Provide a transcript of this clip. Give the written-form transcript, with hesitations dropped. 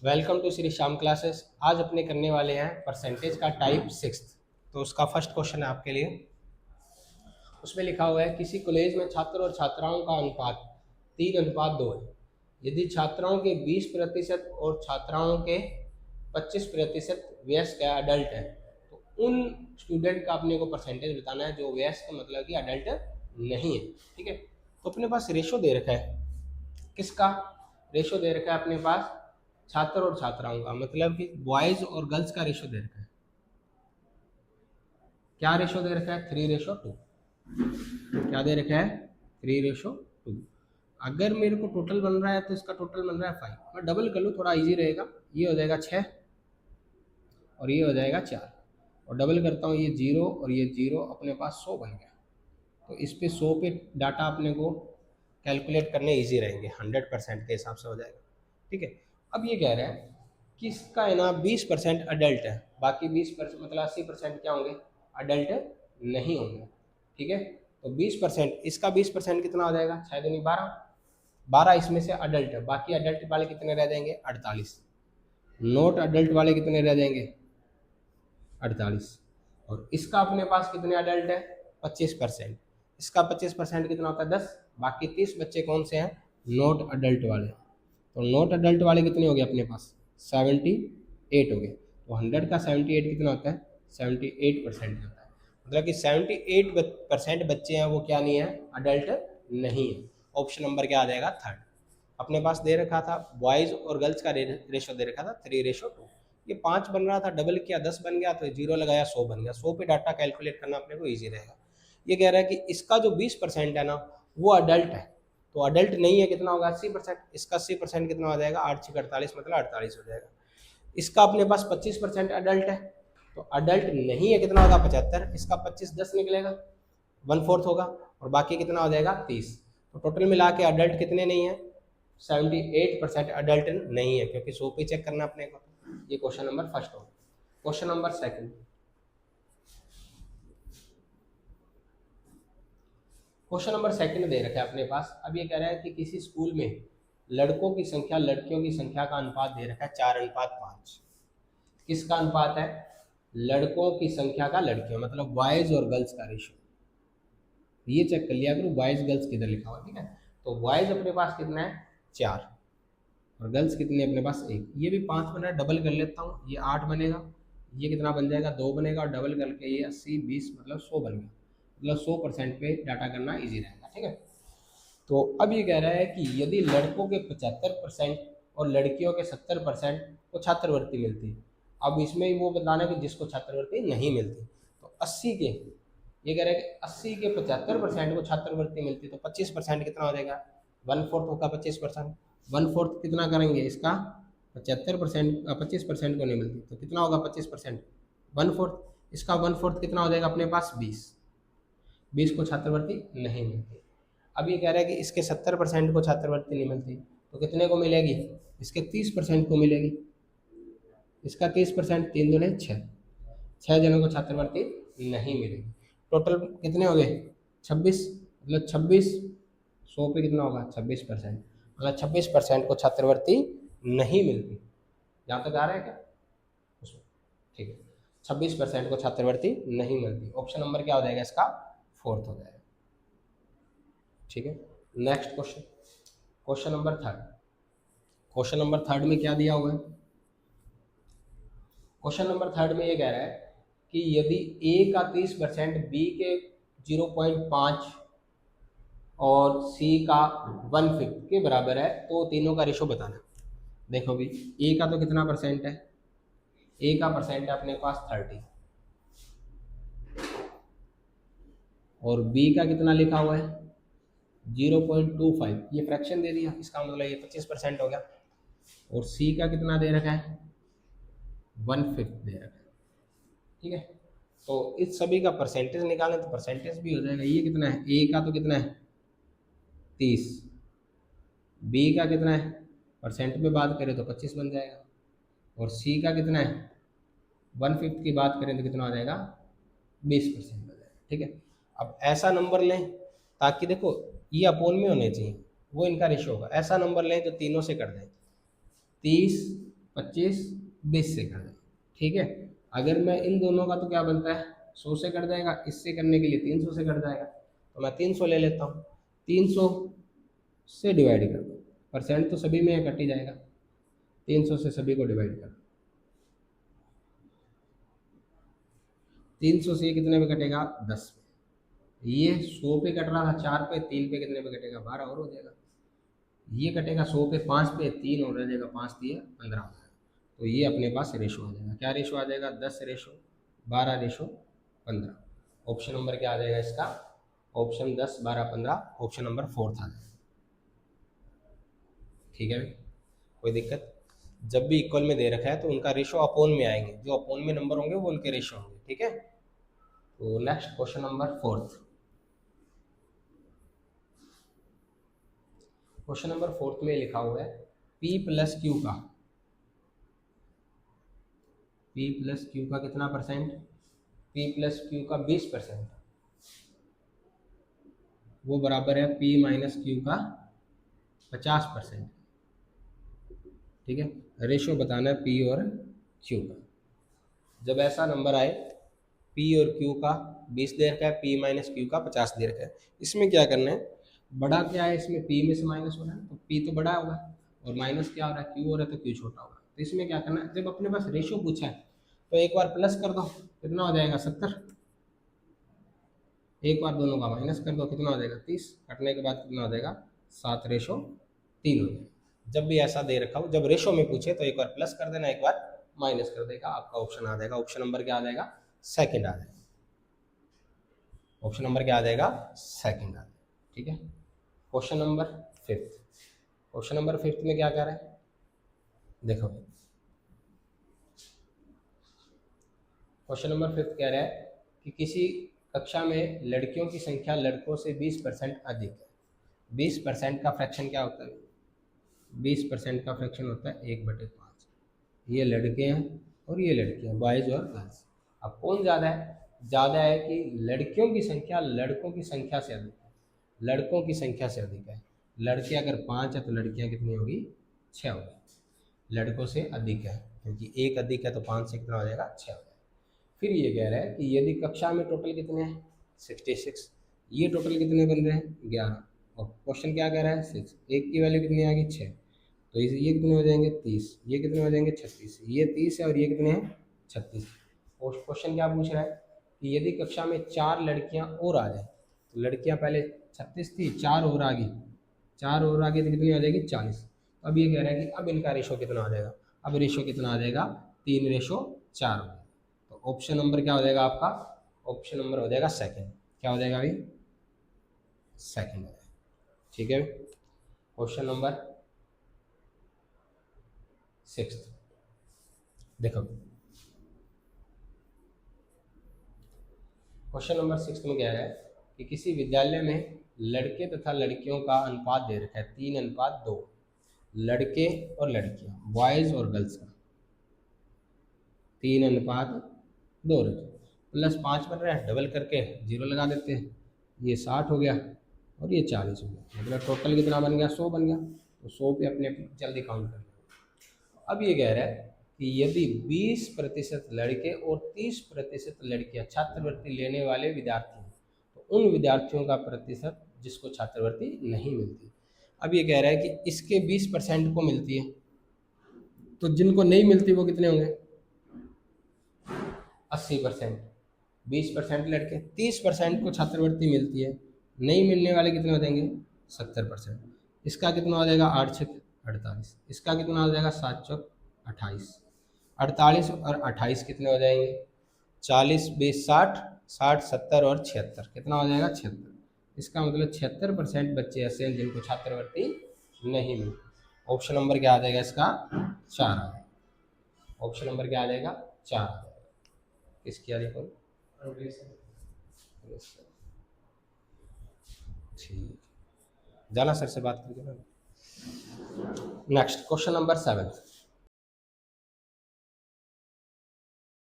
Welcome to Shri Shyam classes. आज अपने करने वाले हैं परसेंटेज का टाइप सिक्स्थ। तो उसका फर्स्ट क्वेश्चन है आपके लिए। उसमें लिखा हुआ है किसी कॉलेज में छात्र और छात्राओं का अनुपात 3:2 है। यदि छात्राओं के 20% और छात्राओं के 25% वयस्क या अडल्ट है तो उन स्टूडेंट का अपने को परसेंटेज बताना है जो वयस्क मतलब कि अडल्ट नहीं है। ठीक है, तो अपने पास रेशो दे रखा है। किसका रेशो दे रखा है अपने पास? छात्र और छात्राओं का, मतलब कि बॉयज और गर्ल्स का रेशो दे रखा है। क्या रेशो दे रखा है? 3:2। क्या दे रखा है? 3:2। अगर मेरे को टोटल बन रहा है तो इसका टोटल बन रहा है 5। मैं डबल कर लूँ, थोड़ा इजी रहेगा। ये हो जाएगा 6 और ये हो जाएगा 4, और डबल करता हूँ, ये 0 और ये 0, अपने पास 100 बन गया। तो इस पे 100 पे डाटा अपने को कैलकुलेट करने इजी रहेंगे, 100% के हिसाब से हो जाएगा। ठीक है, अब ये कह रहा है कि इसका है ना 20% अडल्ट है, बाकी 20% मतलब 80% क्या होंगे? अडल्ट नहीं होंगे। ठीक है, तो 20%, इसका 20% कितना हो जाएगा? 6 दूनी 12, 12 इसमें से अडल्ट है, बाकी अडल्ट वाले कितने रह जाएंगे? 48। नॉट अडल्ट वाले कितने रह जाएंगे? 48। और इसका अपने पास कितने अडल्ट है? 25%। इसका 25% कितना होता है? 10। बाकी 30 बच्चे कौन से हैं? नॉट अडल्ट वाले। तो नॉट अडल्ट वाले कितने हो गए अपने पास? 78 हो गए। तो 100 का 78 कितना होता है? 78% होता है। मतलब कि 78% बच्चे हैं वो क्या नहीं है? अडल्ट नहीं है। ऑप्शन नंबर क्या आ जाएगा? थर्ड। अपने पास दे रखा था बॉयज और गर्ल्स का रेशो दे रखा था 3:2। ये 5 बन रहा था, डबल किया 10 बन गया, तो 0 लगाया 100 बन गया। 100 पे डाटा कैलकुलेट करना अपने को ईजी रहेगा। ये कह रहा है कि इसका जो 20% है ना वो अडल्ट है, तो अडल्ट नहीं है, कितना होगा? 80%। इसका 80% कितना हो जाएगा? 8 6 48, मतलब 48 हो जाएगा। इसका अपने पास 25% अडल्ट है, तो अडल्ट नहीं है, कितना होगा? 75। इसका 25 10 निकलेगा, 1/4 होगा, और बाकी कितना हो जाएगा? 30। तो टोटल मिला के अडल्ट कितने नहीं है? 78% अडल्ट नहीं है, क्योंकि 100 पे चेक करना अपने को। ये क्वेश्चन नंबर फर्स्ट हो। Question number second. Question number second दे रखा है अपने पास। अब ये कह रहा है कि किसी स्कूल में लड़कों की संख्या लड़कियों की संख्या का अनुपात दे रखा है 4:5। किसका अनुपात है? लड़कों की संख्या का लड़कियों, मतलब बॉयज और गर्ल्स का रेशो। ये चेक कर लिया करो बॉयज गर्ल्स किधर लिखा हुआ। ठीक है, तो बॉयज अपने पास कितना है? 4, और गर्ल्स कितनी है अपने पास? 1। ये भी 5 बन रहा है, डबल कर लेता हूँ, ये 8 बनेगा, ये कितना बन जाएगा? 2 बनेगा, और डबल करके ये 80 20 मतलब 100 बन गया। मतलब 100% पे डाटा करना ईजी रहेगा। ठीक है, तो अब ये कह रहा है कि यदि लड़कों के 75% और लड़कियों के 70% को छात्रवृत्ति मिलती है। अब इसमें वो बताना है कि जिसको छात्रवृत्ति नहीं मिलती, तो 80 के, ये कह रहा है कि 80 के 75% को छात्रवृत्ति मिलती है, तो 25% कितना हो जाएगा? 1/4 होगा 25%। 1/4 कितना करेंगे इसका? 75%, 25% को नहीं मिलती, तो कितना होगा 25%? 1/4। इसका 1/4 कितना हो जाएगा अपने पास? 20। 20 को छात्रवृत्ति नहीं मिलती। अब ये कह रहा है कि इसके 70% को छात्रवृत्ति नहीं मिलती, तो कितने को मिलेगी? इसके 30% को मिलेगी। इसका 30%, 3 दूने 6, 6 जनों को छात्रवृत्ति नहीं मिलेगी। टोटल कितने हो गए? 26, मतलब 26, 100 पे कितना होगा? 26%, मतलब 26% को छात्रवृत्ति नहीं मिलती। जहाँ तक आ रहा है क्या उसमें? ठीक है, 26% को छात्रवृत्ति नहीं मिलती। ऑप्शन नंबर क्या हो जाएगा इसका? फोर्थ हो जाएगा। ठीक है, next question. Question number third. Question number third में क्या दिया हुआ है? क्वेश्चन नंबर थर्ड में ये कह रहा है कि यदि ए का 30% बी के 0.5 और सी का 1/5 के बराबर है, तो तीनों का रेशो बताना। देखो भी, ए का तो कितना परसेंट है? ए का परसेंट है अपने पास 30, और बी का कितना लिखा हुआ है? 0.25। ये फ्रैक्शन दे दिया, इसका मतलब ये 25% हो गया। और सी का कितना दे रखा है? 1/5 दे रखा है। ठीक है, तो इस सभी का परसेंटेज निकालें तो परसेंटेज भी हो जाएगा। ये कितना है? ए का तो कितना है? 30। बी का कितना है? परसेंट में बात करें तो 25 बन जाएगा। और सी का कितना है? 1/5 की बात करें तो कितना हो जाएगा? 20% हो जाएगा। ठीक है, अब ऐसा नंबर लें ताकि देखो ये अपोन में होने चाहिए, वो इनका रेशो होगा। ऐसा नंबर लें जो तीनों से कर दें। 30 25 20 से कट जाएगा, ठीक है। अगर मैं इन दोनों का तो क्या बनता है 100 से कट जाएगा, इससे करने के लिए 300 से कट जाएगा, तो मैं 300 ले लेता हूँ। 300 से डिवाइड कर दो, परसेंट तो सभी में कट ही जाएगा, 300 से सभी को डिवाइड कर दो। 300 से ये कितने में कटेगा 10 में। ये 100 पे कट रहा था 4 पे, 3 पे कितने पे कटेगा 12 और हो जाएगा। ये कटेगा 100 पे 5 पे, 3 और रह जाएगा, 5 दिए 15 हो जाएगा। तो ये अपने पास रेशो आ जाएगा, क्या रेशो आ जाएगा 10:12:15। ऑप्शन नंबर क्या आ जाएगा इसका, ऑप्शन 10:12:15, ऑप्शन नंबर 4 आ जाएगा। ठीक है, कोई दिक्कत। जब भी इक्वल में दे रखा है तो उनका रेशो अपोन में आएंगे, जो अपोन में नंबर होंगे वो उनके रेशो होंगे, ठीक है। तो next question number 4। Question number 4 में लिखा हुआ है P प्लस क्यू का, P प्लस क्यू का कितना परसेंट, P प्लस क्यू का 20%, वो बराबर है P माइनस क्यू का 50%, ठीक है। रेशो बताना है P और Q का। जब ऐसा नंबर आए P और Q का 20 दे रखा है, P माइनस क्यू का 50 दे रखा है, इसमें क्या करना है, बड़ा क्या है इसमें P में से माइनस हो रहा है तो P तो बड़ा होगा, और माइनस क्या हो रहा है Q हो रहा है तो Q छोटा होगा। तो इसमें क्या करना है, जब अपने पास रेशो पूछा है तो एक बार प्लस कर दो, कितना हो जाएगा 70, एक बार दोनों का माइनस कर दो, कितना हो जाएगा 30, कटने के बाद कितना हो जाएगा 7:3 हो जाएगा। जब भी ऐसा दे रखा हो, जब रेशो में पूछे तो एक बार प्लस कर देना, एक बार माइनस कर देगा, आपका ऑप्शन आ जाएगा, ऑप्शन नंबर क्या आ जाएगा सेकंड आ जाएगा, ऑप्शन नंबर क्या आ जाएगा सेकंड आ जाएगा, ठीक है। क्वेश्चन नंबर 5, क्वेश्चन नंबर 5 में क्या कह रहा है, देखो क्वेश्चन नंबर 5 कह रहा है कि किसी कक्षा में लड़कियों की संख्या लड़कों से 20% अधिक है। 20% का फ्रैक्शन क्या होता है, 20% का फ्रैक्शन होता है 1/5। ये लड़के हैं और ये लड़कियां, बॉयज और गर्ल्स। अब कौन ज़्यादा है, ज़्यादा है कि लड़कियों की संख्या लड़कों की संख्या से अधिक है, लड़कों की संख्या से अधिक है। लड़के अगर 5 है तो लड़कियां कितनी होगी 6 होगी, लड़कों से अधिक है क्योंकि 1 अधिक है तो 5 से कितना हो जाएगा 6 हो जाएगा। फिर ये कह रहा है कि यदि कक्षा में टोटल कितने हैं 66, ये टोटल कितने बन रहे हैं 11, और क्वेश्चन क्या कह रहा है 6, एक की वैल्यू कितनी आ गई 6, तो ये कितने हो जाएंगे 30, ये कितने हो जाएंगे 36, ये 30 है और ये कितने हैं 36। और क्वेश्चन क्या पूछ रहा है कि यदि कक्षा में 4 लड़कियां और आ जाए, तो लड़कियां पहले 36 थी, 4 और आ गई, 4 और आ गई तो कितनी आ जाएगी 40। तो अब ये कह रहा है कि अब इनका रेशो कितना आ जाएगा, अब रेशो कितना आ जाएगा 3:4 हो जाएगा। तो ऑप्शन नंबर क्या हो जाएगा आपका, ऑप्शन नंबर हो जाएगा सेकंड, क्या हो जाएगा अभी सेकंड हो जाएगा, ठीक है। क्वेश्चन नंबर 6 देखो, क्वेश्चन नंबर 6 में क्या है कि किसी विद्यालय में लड़के तथा लड़कियों का अनुपात दे रखा है 3:2, लड़के और लड़कियां बॉयज और गर्ल्स का 3:2 रखे, +5 बन रहा है, डबल करके 0 लगा देते हैं, ये 60 हो गया और ये 40 हो गया, मतलब टोटल कितना बन गया 100 बन गया। तो 100 पे अपने जल्दी काउंट कर लो। अब ये कह रहा है कि यदि 20% लड़के और 30% लड़कियां छात्रवृत्ति लेने वाले विद्यार्थी हैं तो उन विद्यार्थियों का प्रतिशत जिसको छात्रवृत्ति नहीं मिलती। अब ये कह रहा है कि इसके 20% को मिलती है, तो जिनको नहीं मिलती वो कितने होंगे 80%, 20% लड़के, 30% को छात्रवृत्ति मिलती है, नहीं मिलने वाले कितने हो जाएंगे 70%। इसका कितना हो जाएगा 8×6 48, इसका कितना हो जाएगा 7×4 28, 48 और 28 कितने हो जाएंगे 40 20 60, 60 70 और 76 कितना हो जाएगा 76। इसका मतलब 76% बच्चे ऐसे हैं जिनको छात्रवृत्ति नहीं मिलती। ऑप्शन नंबर क्या आ जाएगा इसका 4 आ जाएगा, ऑप्शन नंबर क्या आ जाएगा 4 आ जाएगा। किसकी आ रही ठीक, जाना सर से बात करके ना। Next question number 7,